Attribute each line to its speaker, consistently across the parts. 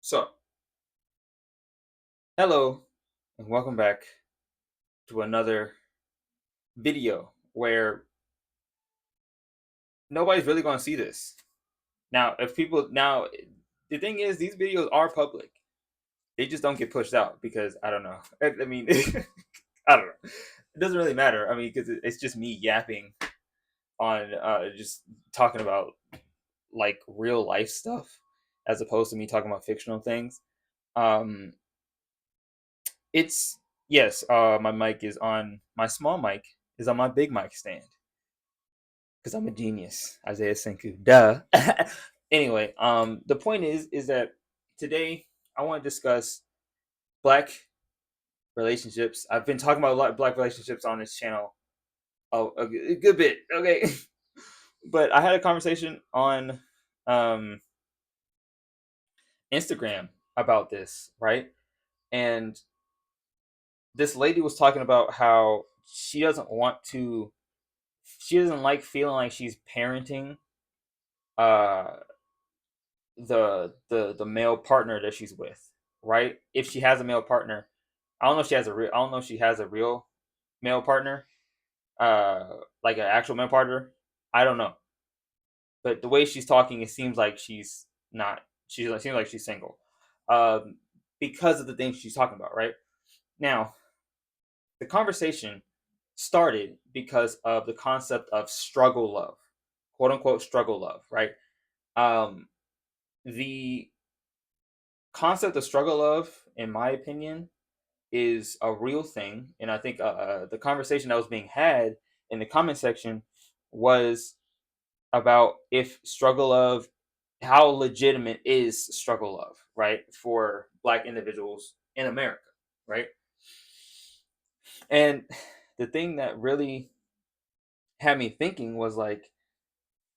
Speaker 1: So, hello and welcome back to another video where nobody's really going to see this. Now, the thing is, these videos are public. They just don't get pushed out because I don't know. I mean, I don't know. It doesn't really matter. I mean, because it's just me yapping on just talking about like real life stuff as opposed to me talking about fictional things. Um, it's yes, my mic is on my small mic is on my big mic stand because I'm a genius. Isaiah Senku. Duh. Anyway, the point is that today I want to discuss black relationships. I've been talking about a lot of black relationships on this channel a good bit, okay? But I had a conversation on um Instagram about this, right? And this lady was talking about how she doesn't like feeling like she's parenting uh the male partner that she's with, right? If she has a male partner, I don't know if she has a real male partner, like an actual male partner. I don't know, but the way she's talking, it seems like she's not. It seems like she's single, um, because of the things she's talking about, right? Now, the conversation started because of the concept of struggle love, quote unquote struggle love, right? Um, the concept of struggle love, in my opinion, is a real thing, and I think the conversation that was being had in the comment section was about if struggle love, how legitimate is struggle love, right, for Black individuals in America, right? And the thing that really had me thinking was like,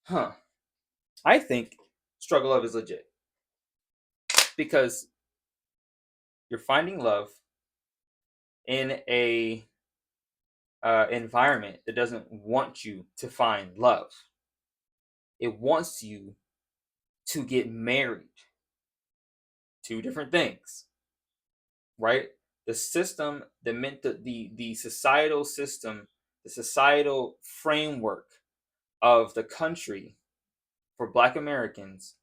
Speaker 1: huh, I think struggle love is legit because you're finding love in a environment that doesn't want you to find love. It wants you to get married. Two different things, right? The system, the societal system, the societal framework of the country for Black Americans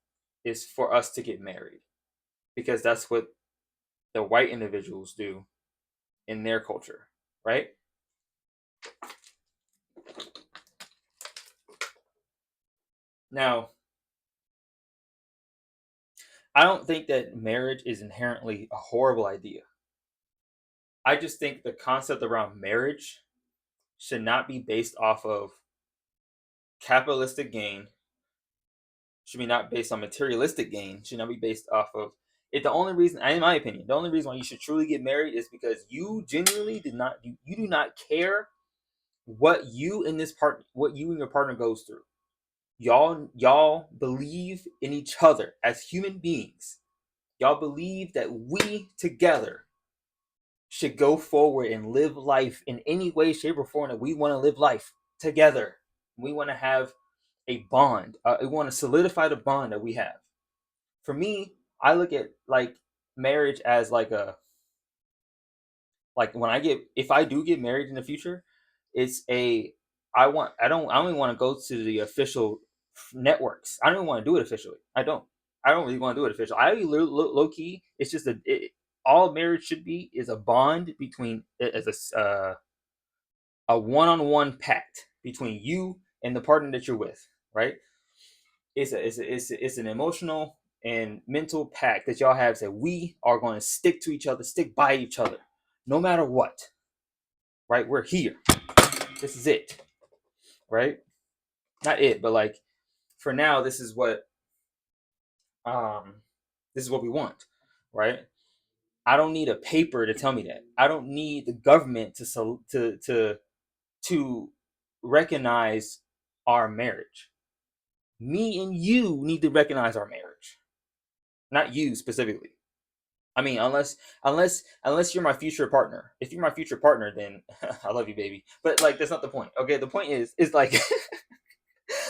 Speaker 1: is for us to get married because that's what the white individuals do in their culture, right? Now, I don't think that marriage is inherently a horrible idea. I just think the concept around marriage should not be based off of capitalistic gain, should be not based on materialistic gain, should not be based off of it. The only reason, in my opinion, the only reason why you should truly get married is because you genuinely you do not care what you and your partner goes through. Y'all believe in each other as human beings. Y'all believe that we together should go forward and live life in any way, shape, or form that we want to live life together. We want to have a bond. We want to solidify the bond that we have. For me, I look at like marriage as like when I get if I do get married in the future, it's a I don't even want to go to the official networks. I don't even want to do it officially. I don't really want to do it officially. Low key. It's just all marriage should be is a bond between as a one on one pact between you and the partner that you're with, right? It's an emotional and mental pact that y'all have that we are going to stick to each other, stick by each other, no matter what. Right? We're here. This is it. Right? Not it, but like for now, um this is what we want. Right? I don't need a paper to tell me that. I don't need the government to recognize our marriage. Me and you need to recognize our marriage, not you specifically. I mean, unless you're my future partner. If you're my future partner, then I love you, baby. But like, that's not the point. Okay, the point is like,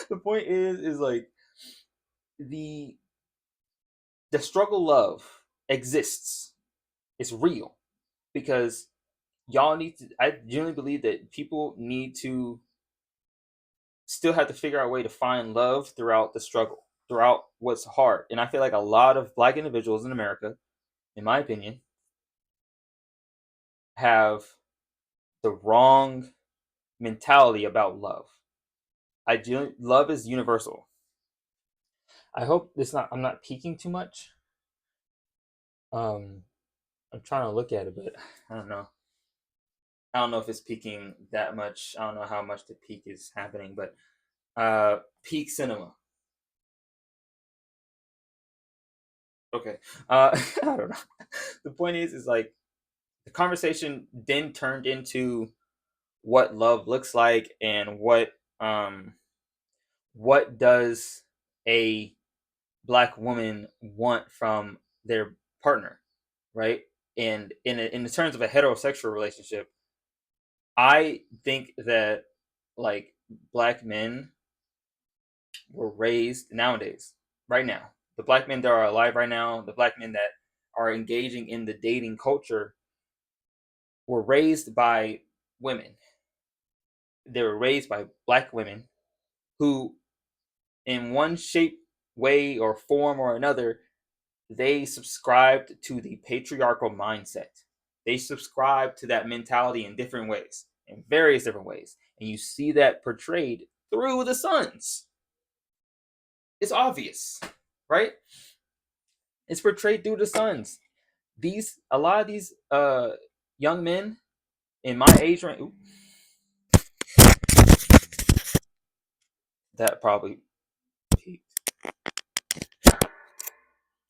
Speaker 1: the point is like the the struggle love. exists. It's real because y'all need to. I genuinely believe that people need to still have to figure out a way to find love throughout the struggle, throughout what's hard. And I feel like a lot of black individuals in America, in my opinion, have the wrong mentality about love. Love is universal. I hope this not. I'm not peeking too much. Um, I'm trying to look at it, but I don't know. I don't know if it's peaking that much. I don't know how much the peak is happening, but peak cinema. Okay. I don't know. The point is like the conversation then turned into what love looks like and what does a black woman want from their partner, right? And in the terms of a heterosexual relationship, I think that like black men were raised nowadays, right now. The black men that are alive right now, the black men that are engaging in the dating culture were raised by women. They were raised by black women who, in one shape, way, or form or another, they subscribed to the patriarchal mindset. They subscribed to that mentality in different ways, in various different ways. And you see that portrayed through the sons. It's obvious, right? It's portrayed through the sons. A lot of these young men in my age range, that probably peaked.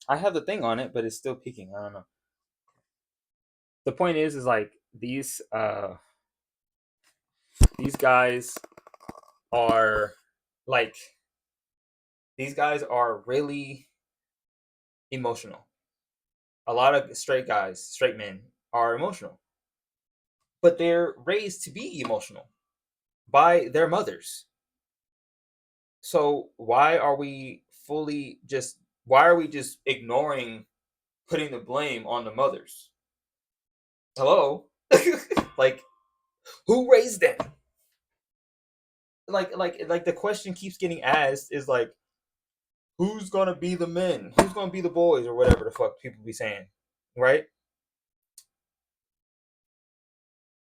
Speaker 1: I have the thing on it, but it's still peaking. I don't know. The point is like these guys are like these guys are really emotional. A lot of straight guys, straight men, are emotional, but they're raised to be emotional by their mothers. So why are we just ignoring putting the blame on the mothers? Hello? Like who raised them? Like the question keeps getting asked is like who's gonna be the men? Who's gonna be the boys or whatever the fuck people be saying, right?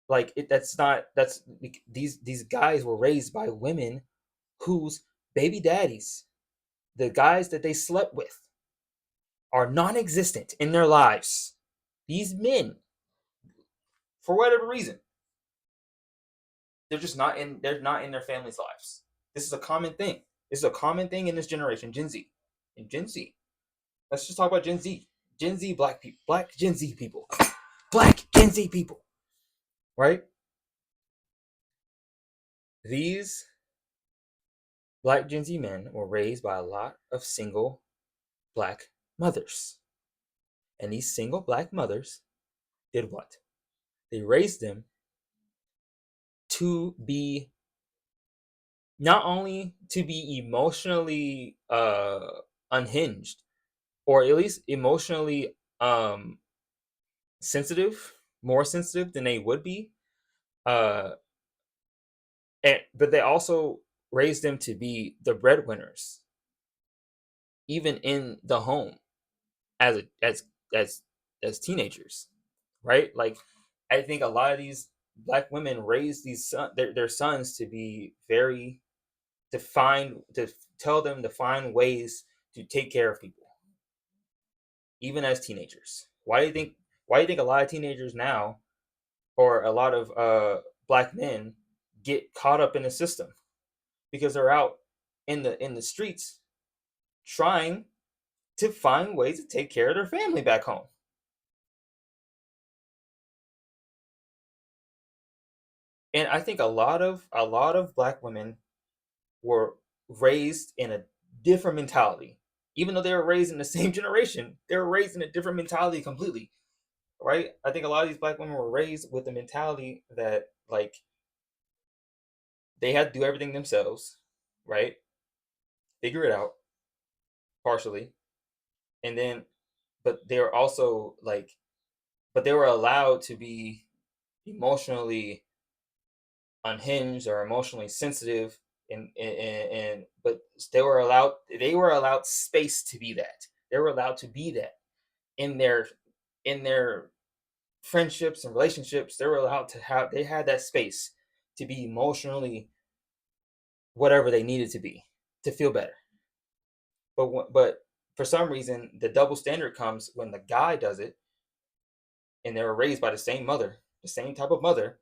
Speaker 1: Like that's not that's these guys were raised by women whose baby daddies, the guys that they slept with, are non-existent in their lives. These men, for whatever reason, they're not in their families' lives. This is a common thing. This is a common thing in this generation, Gen Z. In Gen Z. Let's just talk about Gen Z. Gen Z black people. Black Gen Z people. Black Gen Z people. Right? These black Gen Z men were raised by a lot of single black mothers. And these single black mothers did what? They raised them to be not only to be emotionally unhinged or at least emotionally sensitive, more sensitive than they would be, uh but they also raised them to be the breadwinners even in the home as a, as as teenagers, right? Like I think a lot of these black women raise their sons to be very to tell them to find ways to take care of people even as teenagers. Why do you think a lot of teenagers now or a lot of black men get caught up in the system because they're out in the streets trying to find ways to take care of their family back home. And I think a lot of black women were raised in a different mentality. Even though they were raised in the same generation, they were raised in a different mentality completely. Right? I think a lot of these black women were raised with the mentality that like they had to do everything themselves, right? Figure it out partially, and then but they're also like, but they were allowed to be emotionally unhinged or emotionally sensitive, and but they were allowed space to be that. They were allowed to be that in their friendships and relationships. They were allowed to have they had that space to be emotionally whatever they needed to be to feel better. But for some reason, the double standard comes when the guy does it, and they were raised by the same mother, the same type of mother,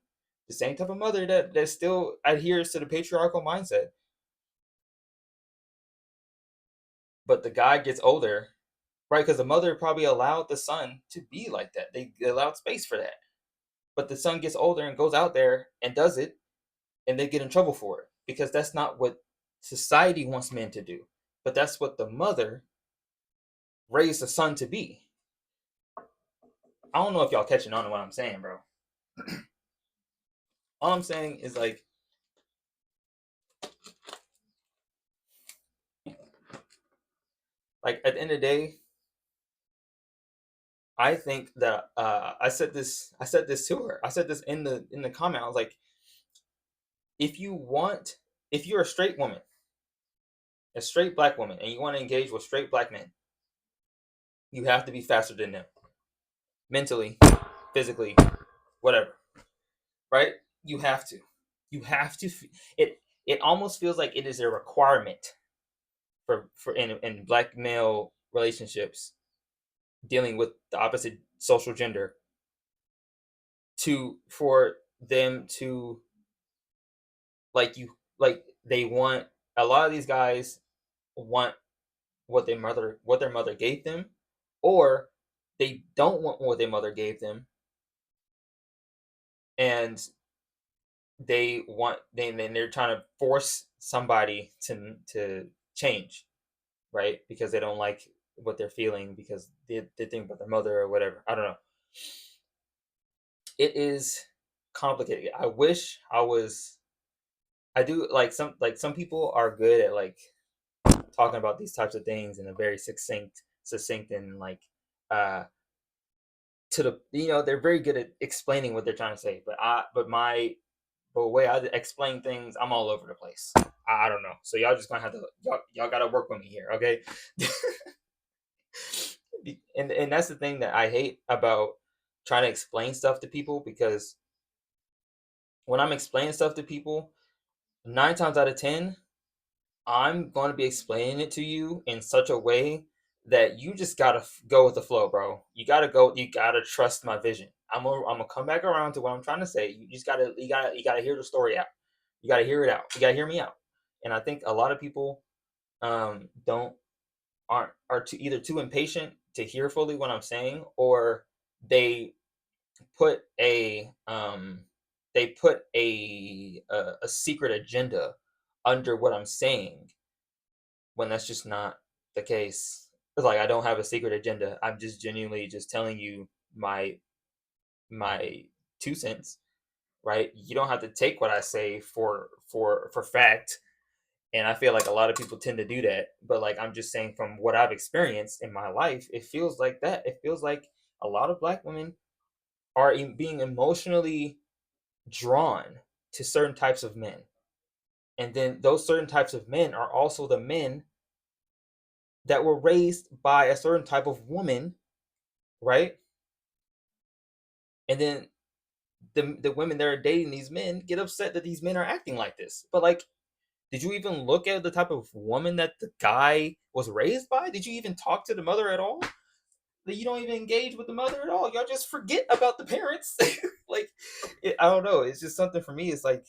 Speaker 1: the same type of mother that still adheres to the patriarchal mindset. But the guy gets older, right? Because the mother probably allowed the son to be like that. They allowed space for that. But the son gets older and goes out there and does it, and they get in trouble for it because that's not what society wants men to do. But that's what the mother raised the son to be. I don't know if y'all catching on to what I'm saying, bro. All I'm saying is like at the end of the day, I think that I said this to her. I said this in the comment. I was like, if you want, if you're a straight woman, a straight black woman, and you want to engage with straight black men, you have to be faster than them, mentally, physically, whatever. Right? You have to. You have to. It almost feels like it is a requirement for in black male relationships dealing with the opposite social gender to for them to like they want a lot of these guys want what their mother gave them, or they don't want what their mother gave them, and then they're trying to force somebody to change, right? Because they don't like what they're feeling because they think about their mother or whatever. I don't know. It is complicated. I wish I was. I do like some people are good at like talking about these types of things in a very succinct and like uh to they're very good at explaining what they're trying to say. But the way I explain things, I'm all over the place. I don't know. So y'all just gonna have to y'all gotta work with me here, okay? And that's the thing that I hate about trying to explain stuff to people, because when I'm explaining stuff to people, 9 times out of 10, I'm going to be explaining it to you in such a way that you just gotta go with the flow, bro. You gotta go. You gotta trust my vision. I'm gonna come back around to what I'm trying to say. You just gotta hear the story out. You gotta hear it out. You gotta hear me out. And I think a lot of people don't aren't are too either too impatient to hear fully what I'm saying, or they put a um a secret agenda under what I'm saying, when that's just not the case. It's like I don't have a secret agenda. I'm just genuinely just telling you my 2 cents, right? You don't have to take what I say for fact. And I feel like a lot of people tend to do that. But like I'm just saying from what I've experienced in my life, it feels like that. It feels like a lot of black women are being emotionally drawn to certain types of men. And then those certain types of men are also the men that were raised by a certain type of woman, right? And then the women that are dating these men get upset that these men are acting like this. But like, did you even look at the type of woman that the guy was raised by? Did you even talk to the mother at all? That you don't even engage with the mother at all. Y'all just forget about the parents. Like, I don't know. It's just something for me. It's like,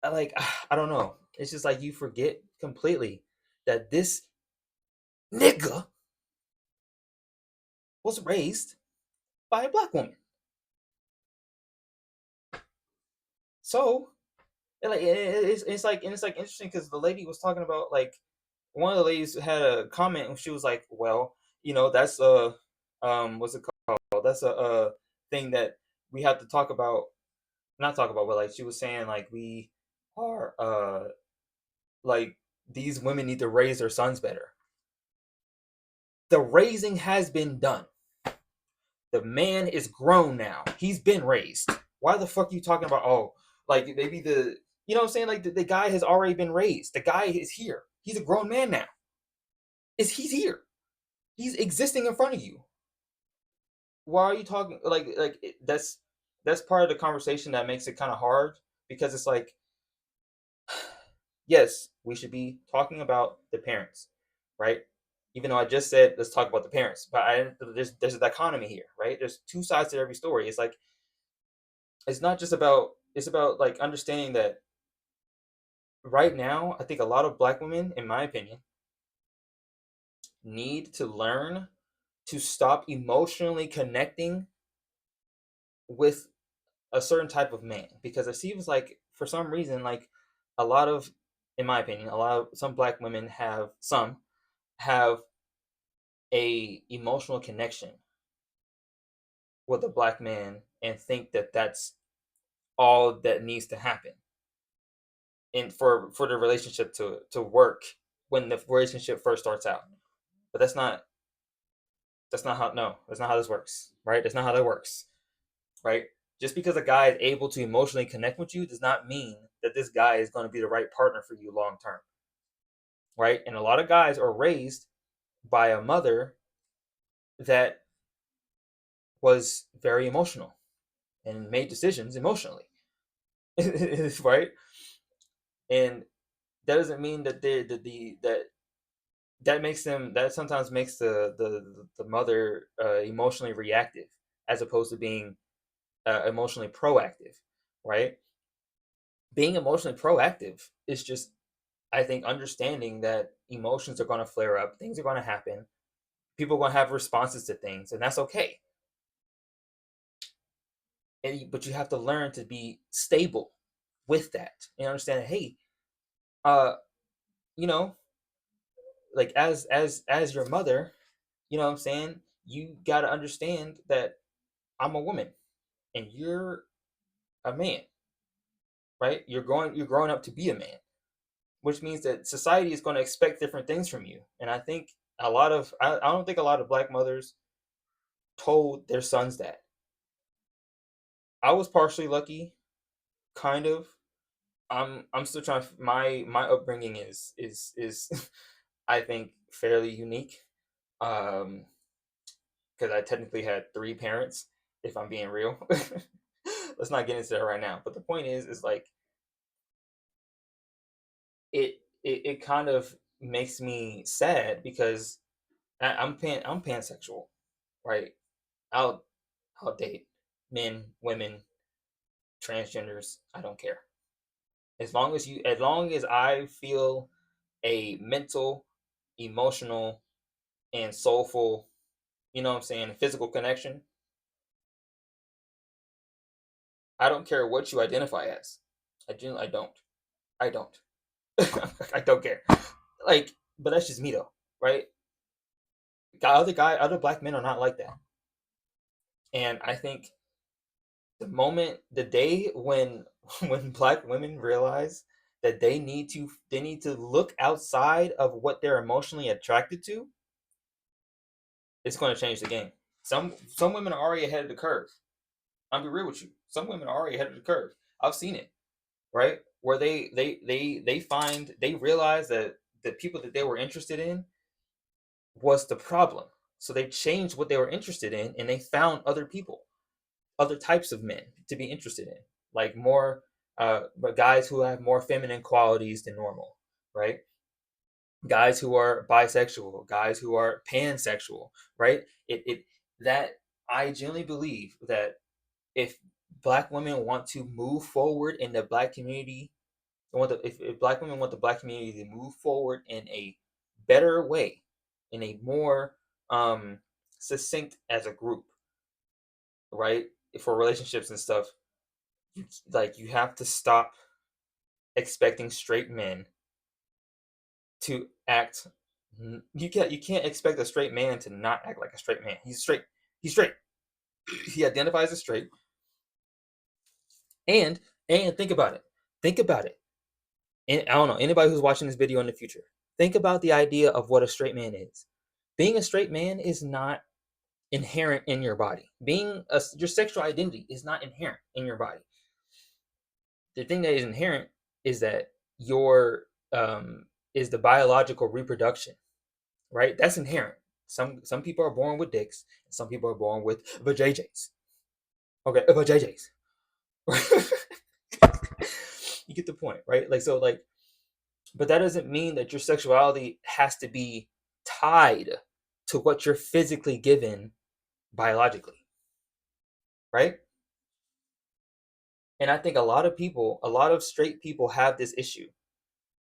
Speaker 1: I don't know. It's just like you forget completely that this nigga was raised by a black woman. So it's like interesting because the lady was talking about like one of the ladies had a comment and she was like, well, that's a what's it called? That's a thing that we have to talk about, not talk about, but like she was saying like we are like these women need to raise their sons better. The raising has been done. The man is grown now. He's been raised. Why the fuck are you talking about? Oh, like maybe you know what I'm saying? Like the guy has already been raised. The guy is here. He's a grown man now. He's here. He's existing in front of you. Why are you talking that's part of the conversation that makes it kind of hard, because it's like, yes, we should be talking about the parents, right? Even though I just said let's talk about the parents, but there's a dichotomy here, right? There's two sides to every story. It's like it's not just about it's about like understanding that right now I think a lot of black women, in my opinion, need to learn to stop emotionally connecting with a certain type of man, because it seems like for some reason, like a lot of, in my opinion, a lot of some black women have a emotional connection with a black man and think that that's all that needs to happen, and for the relationship to work when the relationship first starts out. But that's not how, no, that's not how this works, right? That's not how that works, right? Just because a guy is able to emotionally connect with you does not mean that this guy is going to be the right partner for you long term, right? And a lot of guys are raised by a mother that was very emotional and made decisions emotionally, right? And that doesn't mean that that makes them, that sometimes makes the mother emotionally reactive as opposed to being emotionally proactive, right? Being emotionally proactive is just, I think, understanding that emotions are going to flare up, things are going to happen, people are going to have responses to things, and that's okay. But you have to learn to be stable with that and understand, hey, uh, you know, like as your mother, you know what I'm saying? You got to understand that I'm a woman and you're a man, right? You're growing up to be a man, which means that society is going to expect different things from you. And I think I don't think a lot of black mothers told their sons that. I was partially lucky, kind of. I'm still trying. My upbringing is I think fairly unique. Um, because I technically had three parents, if I'm being real. Let's not get into that right now. But the point is like it kind of makes me sad because I'm pansexual, right? I'll I'll date men, women, transgenders. I don't care. As long as I feel a mental, emotional, and soulful, you know what I'm saying, physical connection, I don't care what you identify as. I don't. I don't. I don't care. Like, but that's just me though, right? Other black men are not like that. And I think the day when when black women realize that they need to look outside of what they're emotionally attracted to, it's going to change the game. Some women are already ahead of the curve. I'll be real with you. Some women are already ahead of the curve. I've seen it, right? Where they realize that the people that they were interested in was the problem. So they changed what they were interested in and they found other people, other types of men to be interested in, like more but guys who have more feminine qualities than normal, right? Guys who are bisexual, guys who are pansexual, right? It that I genuinely believe that if black women want to move forward in the black community, if black women want the black community to move forward in a better way, in a more succinct as a group, right? For relationships and stuff, you have to stop expecting straight men to act. You can't expect a straight man to not act like a straight man. He's straight. He's straight. He identifies as straight. And and think about it. Think about it. And I don't know anybody who's watching this video in the future. Think about the idea of what a straight man is. being a straight man is not inherent in your body. Your sexual identity is not inherent in your body. The thing that is inherent is that your is the biological reproduction, right? That's inherent. Some people are born with dicks, and some people are born with vajayjays. Okay, vajayjays. You get the point, right? Like so, like, but that doesn't mean that your sexuality has to be tied to what you're physically given biologically, right? And I think a lot of straight people have this issue,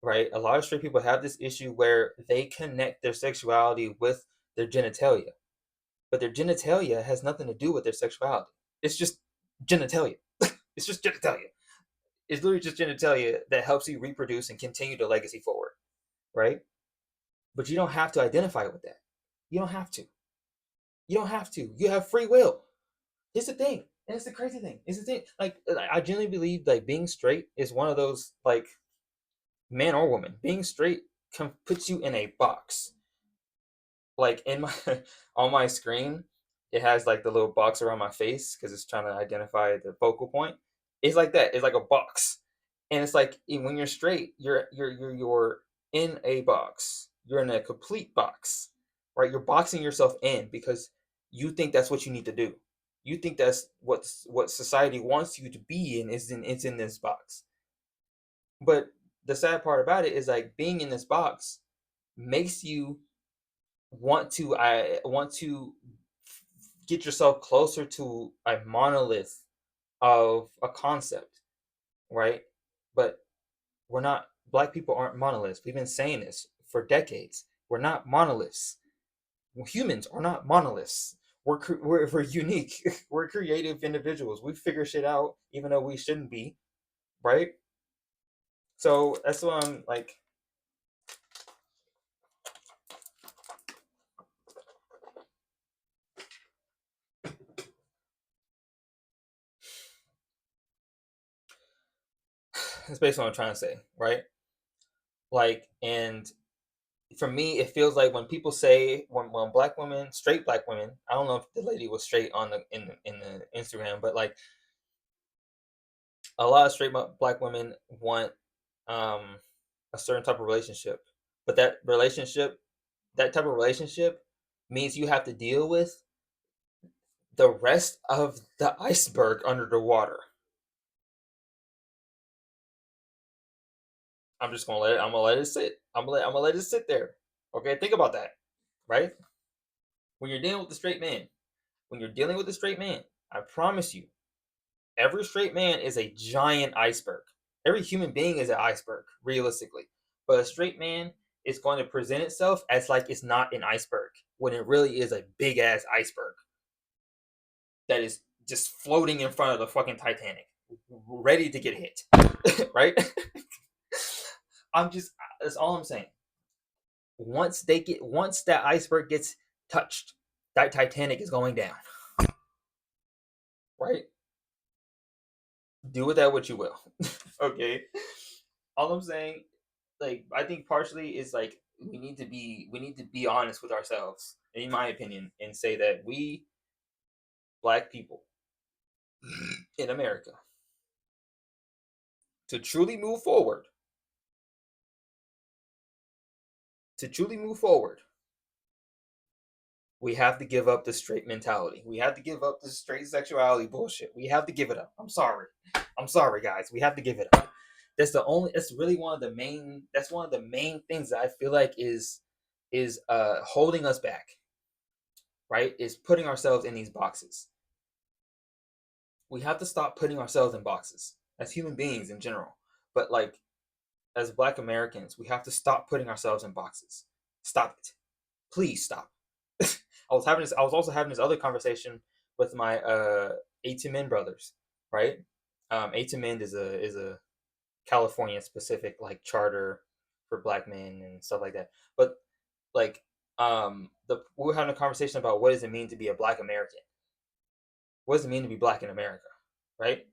Speaker 1: right? A lot of straight people have this issue where they connect their sexuality with their genitalia, but their genitalia has nothing to do with their sexuality. It's just genitalia. It's just genitalia. It's literally just genitalia that helps you reproduce and continue the legacy forward, right? But you don't have to identify with that. You don't have to. You don't have to. You have free will. Here's the thing, and it's the crazy thing. It's the thing. Like I genuinely believe like being straight is one of those like man or woman. Being straight puts you in a box. Like in my on my screen, it has like the little box around my face because it's trying to identify the focal point. It's like that. It's like a box, and it's like when you're straight, you're in a box. You're in a complete box, right? You're boxing yourself in because you think that's what you need to do. You think that's what society wants you to be in is in it's in this box. But the sad part about it is like being in this box makes you want to get yourself closer to a monolith of a concept, right? But we're not black people aren't monoliths. We've been saying this for decades. We're not monoliths. Humans are not monoliths. We're unique. We're creative individuals. We figure shit out even though we shouldn't be, right? So that's what I'm like. That's basically what I'm trying to say, right? Like, and for me, it feels like when people say when black women, straight black women, I don't know if the lady was straight on the Instagram, but like a lot of straight black women want um a certain type of relationship, but that type of relationship means you have to deal with the rest of the iceberg under the water. I'm gonna let it sit. I'm gonna let it sit there. Okay, think about that, right? When you're dealing with the straight man, when you're dealing with the straight man, I promise you, every straight man is a giant iceberg. Every human being is an iceberg, realistically. But a straight man is going to present itself as like it's not an iceberg when it really is a big ass iceberg that is just floating in front of the fucking Titanic, ready to get hit. Right? I'm just that's all I'm saying. Once that iceberg gets touched, that Titanic is going down. Right? Do with that what you will. Okay. All I'm saying, like, I think partially is like we need to be honest with ourselves, in my opinion, and say that we black people in America to truly move forward, to truly move forward, we have to give up the straight mentality. We have to give up the straight sexuality bullshit. We have to give it up. I'm sorry. I'm sorry, guys. We have to give it up. That's really one of the main things that I feel like is holding us back, right? Is putting ourselves in these boxes. We have to stop putting ourselves in boxes as human beings in general. But like as black Americans, we have to stop putting ourselves in boxes. Stop it. Please stop. I was also having this other conversation with my A2Men brothers, right? A2Men is a California specific like charter for black men and stuff like that. But like the we were having a conversation about what does it mean to be a black American? What does it mean to be black in America? Right?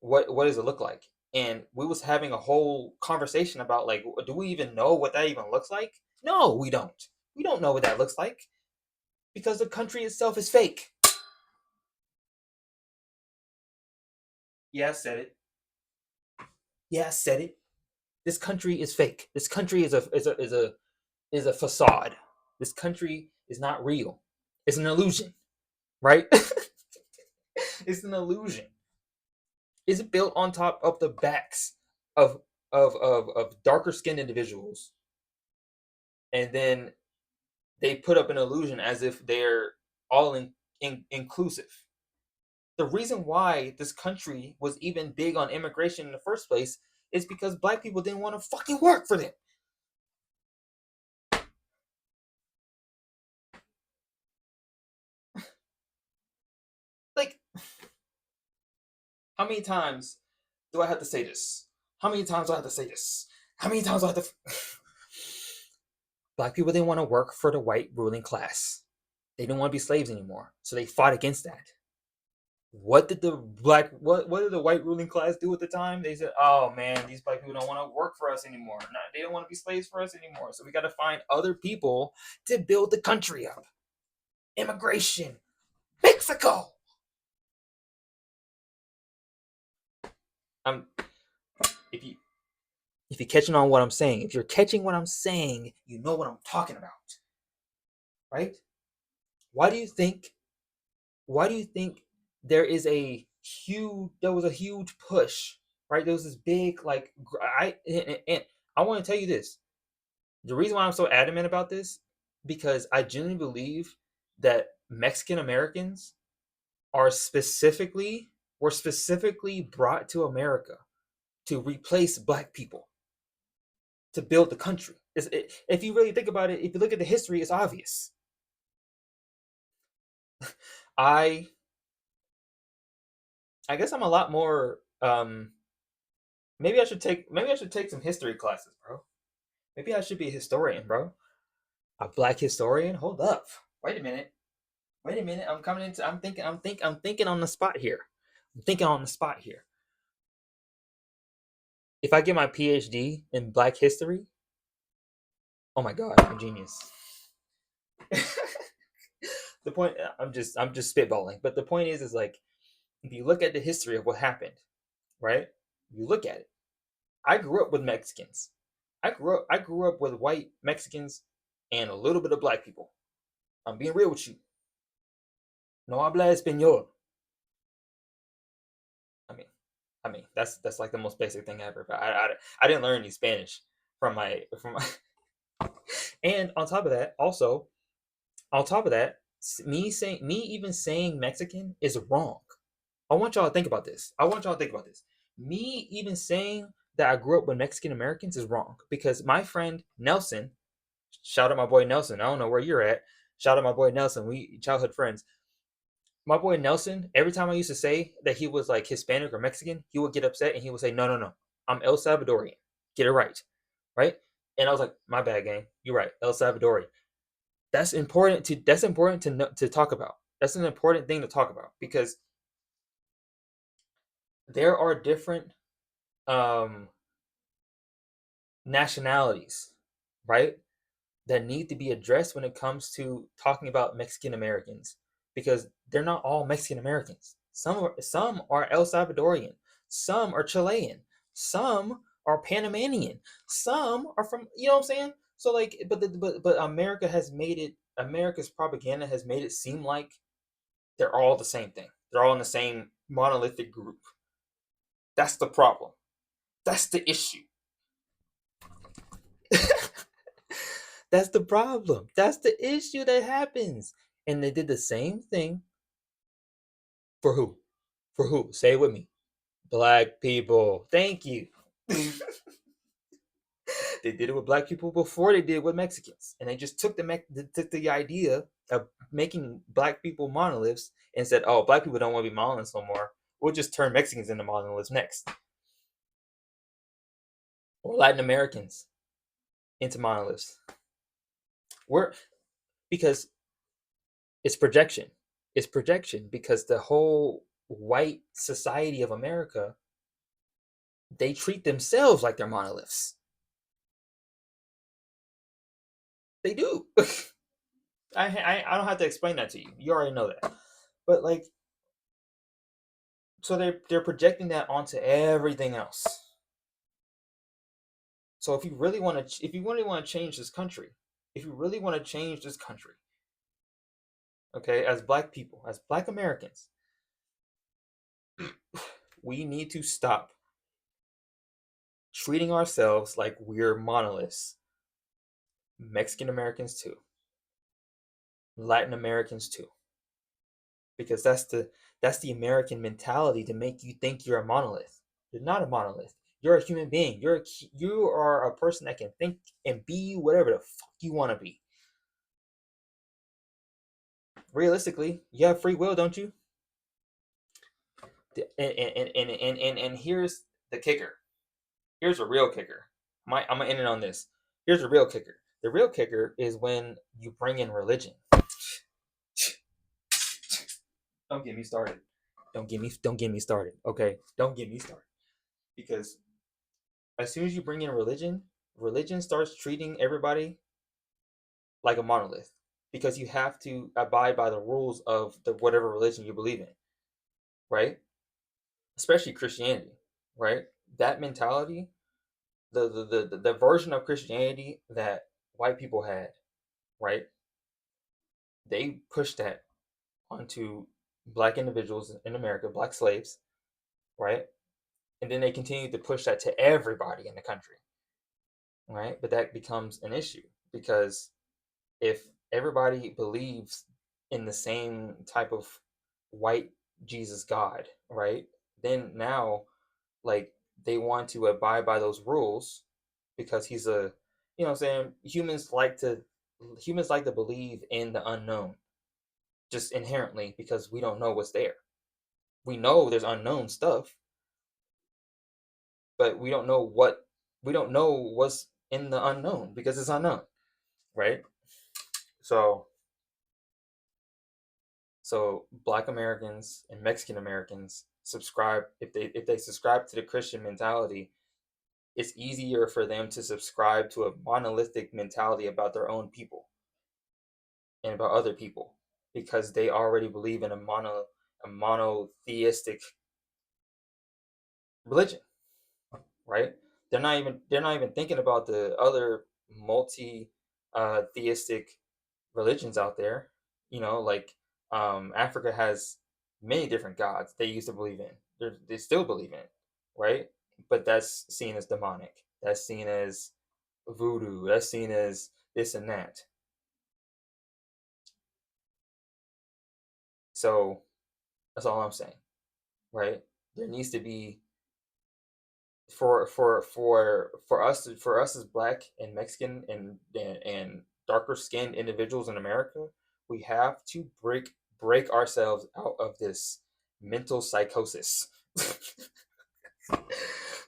Speaker 1: What does it look like? And we was having a whole conversation about like do we even know what that even looks like? No, we don't. We don't know what that looks like because the country itself is fake. Yeah, I said it. Yeah, I said it. This country is fake. This country is a facade. This country is not real. It's an illusion, right? It's an illusion. It's built on top of the backs of of darker skinned individuals, and then they put up an illusion as if they're all inclusive. The reason why this country was even big on immigration in the first place is because black people didn't want to fucking work for them. Like, how many times do I have to say this? How many times do I have to say this? How many times do I have to? Black people didn't want to work for the white ruling class. They didn't want to be slaves anymore, so they fought against that. What did the white ruling class do at the time? They said, "Oh man, these black people don't want to work for us anymore. They don't want to be slaves for us anymore. So we got to find other people to build the country up. Immigration, Mexico." I'm if you if you're catching on what I'm saying, if you're catching what I'm saying, you know what I'm talking about, right? Why do you think? Why do you think there was a huge push, right? There was this big like and I want to tell you this. The reason why I'm so adamant about this because I genuinely believe that Mexican Americans were specifically brought to America to replace black people to build the country. If you really think about it, if you look at the history, it's obvious. I I guess I'm a lot more. Maybe I should take some history classes, bro. Maybe I should be a historian, bro. A black historian. Hold up. Wait a minute. Wait a minute. I'm coming into. I'm thinking on the spot here. I'm thinking on the spot here. If I get my PhD in Black history, oh my god, I'm a genius. The point. I'm just spitballing, but the point is like, if you look at the history of what happened, right? You look at it. I grew up with Mexicans. I grew up with white Mexicans and a little bit of black people. I'm being real with you. No habla español. I mean, that's like the most basic thing ever. But I didn't learn any Spanish from my and on top of that, also on top of that, me even saying Mexican is wrong. I want y'all to think about this. I want y'all to think about this. Me even saying that I grew up with Mexican Americans is wrong because my friend Nelson, shout out my boy Nelson. I don't know where you're at. Shout out my boy Nelson. We childhood friends. My boy Nelson, every time I used to say that he was like Hispanic or Mexican, he would get upset and he would say, "No, no, no, I'm El Salvadorian. Get it right, right?" And I was like, "My bad, gang. You're right, El Salvadorian." That's important to to talk about. That's an important thing to talk about because there are different um, nationalities, right, that need to be addressed when it comes to talking about Mexican Americans because they're not all Mexican Americans. Some are El Salvadorian, some are Chilean, some are Panamanian, some are from what I'm saying. So like, but America's propaganda has made it seem like they're all the same thing. They're all in the same monolithic group. That's the problem. That's the issue. That's the problem. That's the issue that happens. And they did the same thing for who? For who? Say it with me. Black people. Thank you. They did it with black people before they did it with Mexicans. And they just took the idea of making black people monoliths and said, "Oh, black people don't want to be monoliths no more. We'll just turn Mexicans into monoliths next." Or Latin Americans into monoliths. We're because it's projection. It's projection because the whole white society of America, they treat themselves like they're monoliths. They do. I don't have to explain that to you. You already know that. But like, so they're projecting that onto everything else. So if you really want to, if you really want to change this country, if you really want to change this country, okay, as black people, as black Americans, we need to stop treating ourselves like we're monoliths. Mexican Americans too, Latin Americans too, because that's the American mentality to make you think you're a monolith. You're not a monolith. You're a human being. You are a person that can think and be whatever the fuck you want to be. Realistically, you have free will, don't you? And here's the kicker. Here's a real kicker. I'm gonna end it on this. Here's a real kicker. The real kicker is when you bring in religion. Don't get me started. Don't get me started. Okay, don't get me started. Because as soon as you bring in religion, religion starts treating everybody like a monolith. Because you have to abide by the rules of the whatever religion you believe in, right? Especially Christianity, right? That mentality, the version of Christianity that white people had, right? They pushed that onto black individuals in America, black slaves, right? And then they continued to push that to everybody in the country, right? But that becomes an issue because if everybody believes in the same type of white Jesus God, right? Then now, like, they want to abide by those rules because he's a, you know what I'm saying? Humans like to believe in the unknown just inherently because we don't know what's there. We know there's unknown stuff, but we don't know what's in the unknown because it's unknown, right? So black Americans and Mexican Americans subscribe if they subscribe to the Christian mentality, it's easier for them to subscribe to a monolithic mentality about their own people and about other people because they already believe in a monotheistic religion, right? They're not even thinking about the other multi theistic religions out there. Like Africa has many different gods they used to believe in. They still believe in, right? But that's seen as demonic. That's seen as voodoo. That's seen as this and that. So that's all I'm saying, right? There needs to be for us as black and Mexican and darker skinned individuals in America, we have to break ourselves out of this mental psychosis.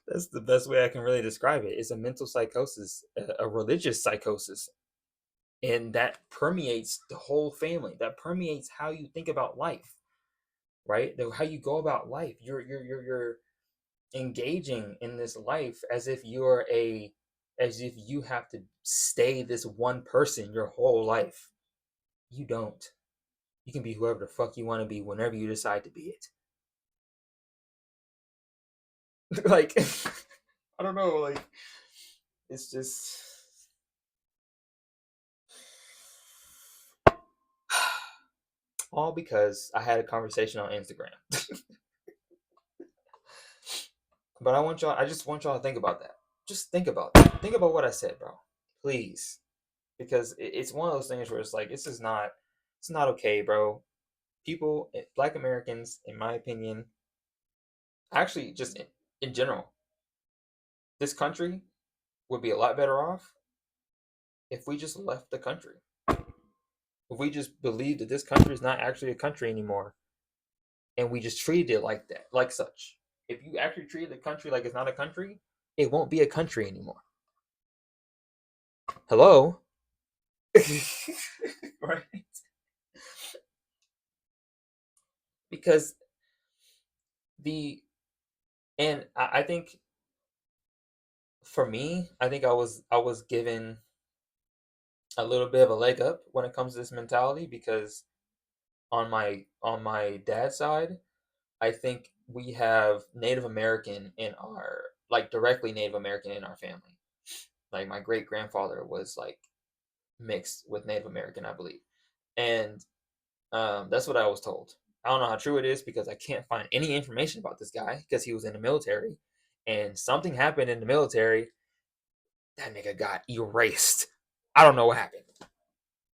Speaker 1: That's the best way I can really describe it. It's a mental psychosis, a religious psychosis, and that permeates the whole family. That permeates how you think about life, right? How you go about life. You're engaging in this life as if you have to stay this one person your whole life. You don't. You can be whoever the fuck you want to be whenever you decide to be it. Like I don't know, like it's just all because I had a conversation on Instagram. But I just want y'all to think about that. Just think about that. Think about what I said, bro. Please. Because it's one of those things where it's like it's not okay, bro. People, black Americans, in my opinion, actually just in general, this country would be a lot better off if we just left the country. If we just believed that this country is not actually a country anymore and we just treated it like that, like such. If you actually treated the country like it's not a country, it won't be a country anymore. Hello? Right? Because the and I think for me, I think I was given a little bit of a leg up when it comes to this mentality because on my dad's side, I think we have Native American in our like directly Native American in our family. Like my great grandfather was like mixed with Native American, I believe, and that's what I was told. I don't know how true it is because I can't find any information about this guy because he was in the military, and something happened in the military. That nigga got erased. I don't know what happened.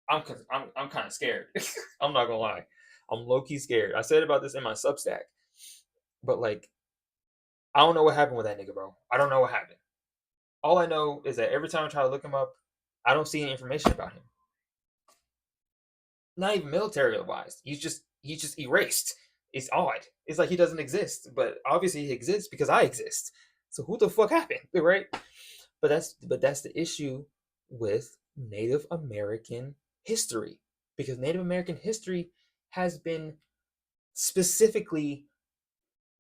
Speaker 1: I'm kind of scared. I'm not gonna lie. I'm low key scared. I said about this in my Substack, but like I don't know what happened with that nigga, bro. I don't know what happened. All I know is that every time I try to look him up, I don't see any information about him. Not even military wise. He's just erased. It's odd. It's like he doesn't exist, but obviously he exists because I exist. So who the fuck happened, right? But that's the issue with Native American history because Native American history has been specifically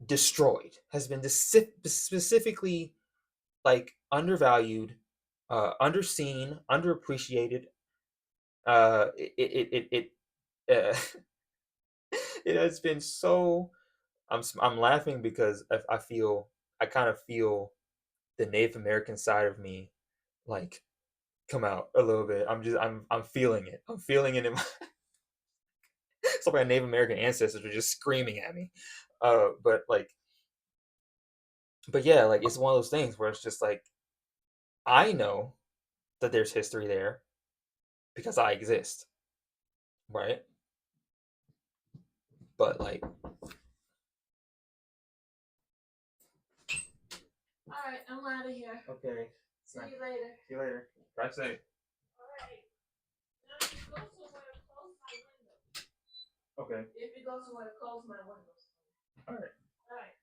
Speaker 1: destroyed, has been specifically like undervalued, underseen, underappreciated. It it has been so. I'm laughing because I feel I kind of feel the Native American side of me like come out a little bit. I'm feeling it. I'm feeling it in my. Some of my Native American ancestors are just screaming at me. But like, but yeah, like it's one of those things where it's just like I know that there's history there because I exist, right? But like, all right, I'm out of here. Okay. See you later. See you later. Drive safe. All right. Now you go somewhere to close my window. Okay. If you go somewhere to close my windows. All right. All right.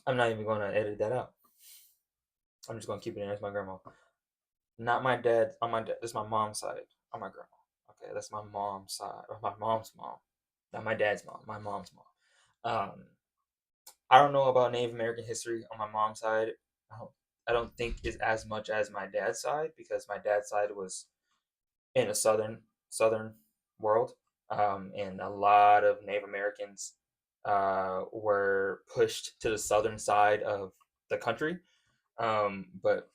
Speaker 1: I'm not even going to edit that out. I'm just going to keep it in as my grandma. Not my dad. On my dad. This is my mom's side. On my grandma. Okay, that's my mom's side. Or my mom's mom. Not my dad's mom. My mom's mom. Um, I don't know about Native American history on my mom's side. I don't think it's as much as my dad's side because my dad's side was in a southern world, and a lot of Native Americans were pushed to the southern side of the country. But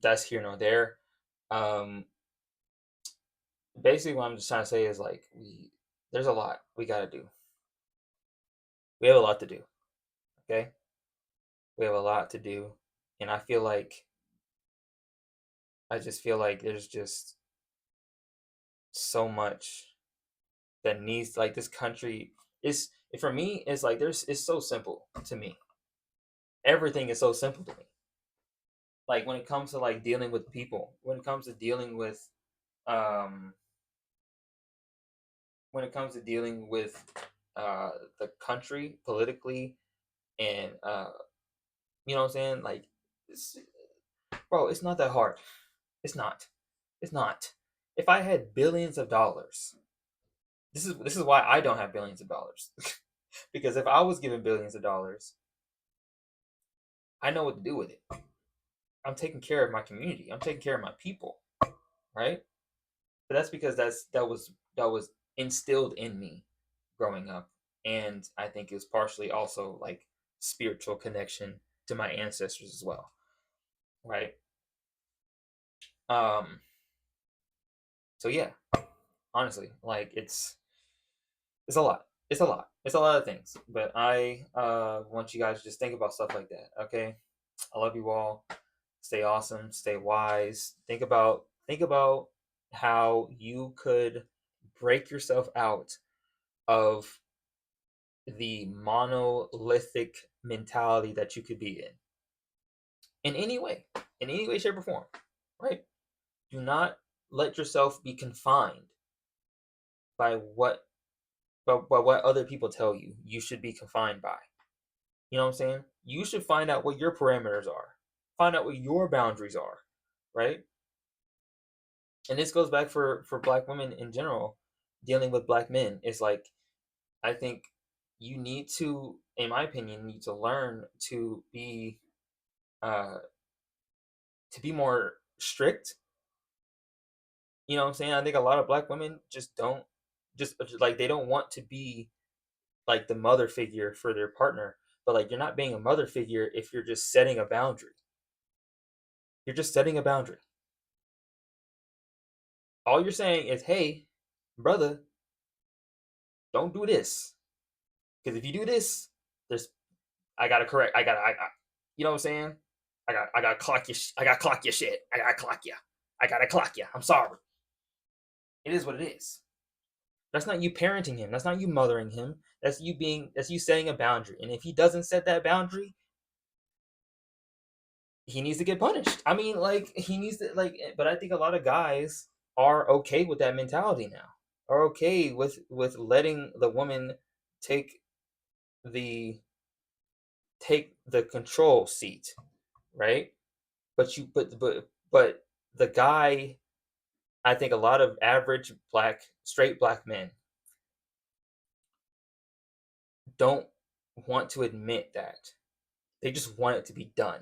Speaker 1: that's here nor there. Um, Basically, what I'm just trying to say is like there's a lot we gotta do. We have a lot to do. Okay, we have a lot to do, and I just feel like there's just so much that needs like this country is for me it's like there's it's so simple to me. Everything is so simple to me. Like when it comes to like dealing with people, when it comes to dealing with um when it comes to dealing with uh the country politically and you know what I'm saying? Like it's, bro, it's not that hard. It's not. It's not. If I had billions of dollars, this is why I don't have billions of dollars. Because if I was given billions of dollars, I know what to do with it. I'm taking care of my community. I'm taking care of my people, right? But that's because that was instilled in me growing up, and I think it's partially also like spiritual connection to my ancestors as well, right? Um, so yeah, honestly, like it's a lot. It's a lot. It's a lot of things. But I want you guys to just think about stuff like that. Okay, I love you all. Stay awesome. Stay wise. Think about how you could break yourself out of the monolithic mentality that you could be in any way, shape, or form. Right? Do not let yourself be confined by what other people tell you you should be confined by. You know what I'm saying? You should find out what your parameters are. Find out what your boundaries are, right? And this goes back for black women in general dealing with black men. It's like I think you need to, in my opinion, need to learn to be to be more strict. You know what I'm saying? I think a lot of black women just don't, just like they don't want to be like the mother figure for their partner. But like you're not being a mother figure if you're just setting a boundary. You're just setting a boundary. All you're saying is, "Hey, brother, don't do this. Because if you do this, there's I gotta correct. You know what I'm saying? I gotta clock your. I gotta clock your shit. I gotta clock you. I gotta clock you. I'm sorry. It is what it is. That's not you parenting him. That's not you mothering him. That's you being. That's you setting a boundary. And if he doesn't set that boundary, he needs to get punished. I mean, like he needs to like. But I think a lot of guys are okay with that mentality now. Are okay with letting the woman take the control seat, right? But the guy, I think a lot of average straight black men don't want to admit that. They just want it to be done,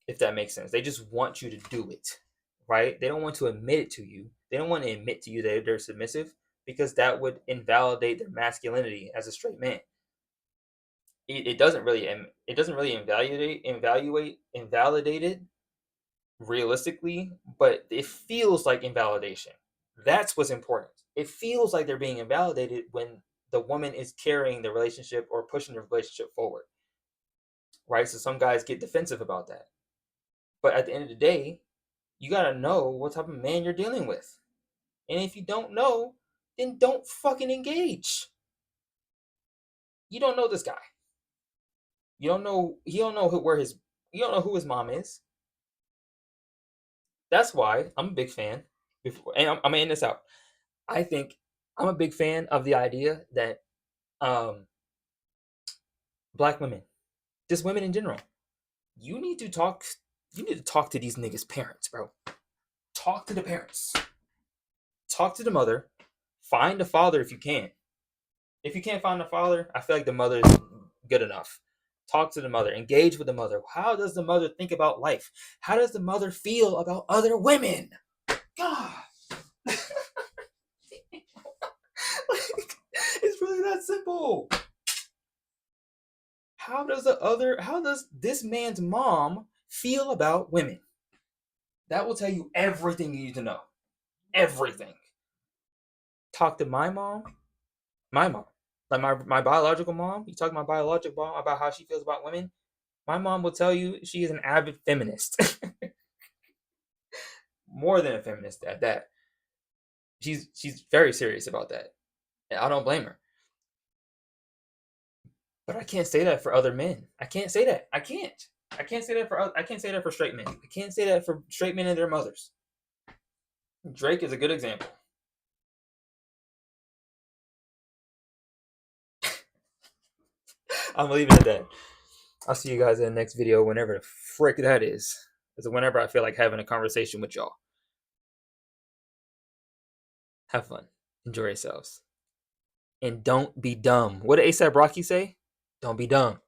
Speaker 1: if that makes sense. They just want you to do it, right? They don't want to admit it to you. They don't want to admit to you that they're submissive because that would invalidate their masculinity as a straight man. It doesn't really invalidate it realistically, but it feels like invalidation. That's what's important. It feels like they're being invalidated when the woman is carrying the relationship or pushing the relationship forward, right? So some guys get defensive about that. But at the end of the day, you got to know what type of man you're dealing with. And if you don't know, then don't fucking engage. You don't know this guy. You don't know, you don't know who his mom is. That's why I'm a big fan. And I'm gonna end this out. I think I'm a big fan of the idea that um, black women, just women in general, you need to talk. You need to talk to these niggas' parents, bro. Talk to the parents. Talk to the mother. Find the father if you can. If you can't find the father, I feel like the mother is good enough. Talk to the mother. Engage with the mother. How does the mother think about life? How does the mother feel about other women? God. Like, it's really that simple. How does this man's mom feel about women? That will tell you everything you need to know. Everything. Talk to my mom. Like my biological mom. You talk to my biological mom about how she feels about women. My mom will tell you she is an avid feminist. More than a feminist at that. She's very serious about that. And I don't blame her. But I can't say that for other men. I can't say that. I can't. I can't say that for straight men. I can't say that for straight men and their mothers. Drake is a good example. I'm gonna leave it at that. I'll see you guys in the next video, whenever the frick that is. It's whenever I feel like having a conversation with y'all. Have fun. Enjoy yourselves. And don't be dumb. What did ASAP Rocky say? Don't be dumb.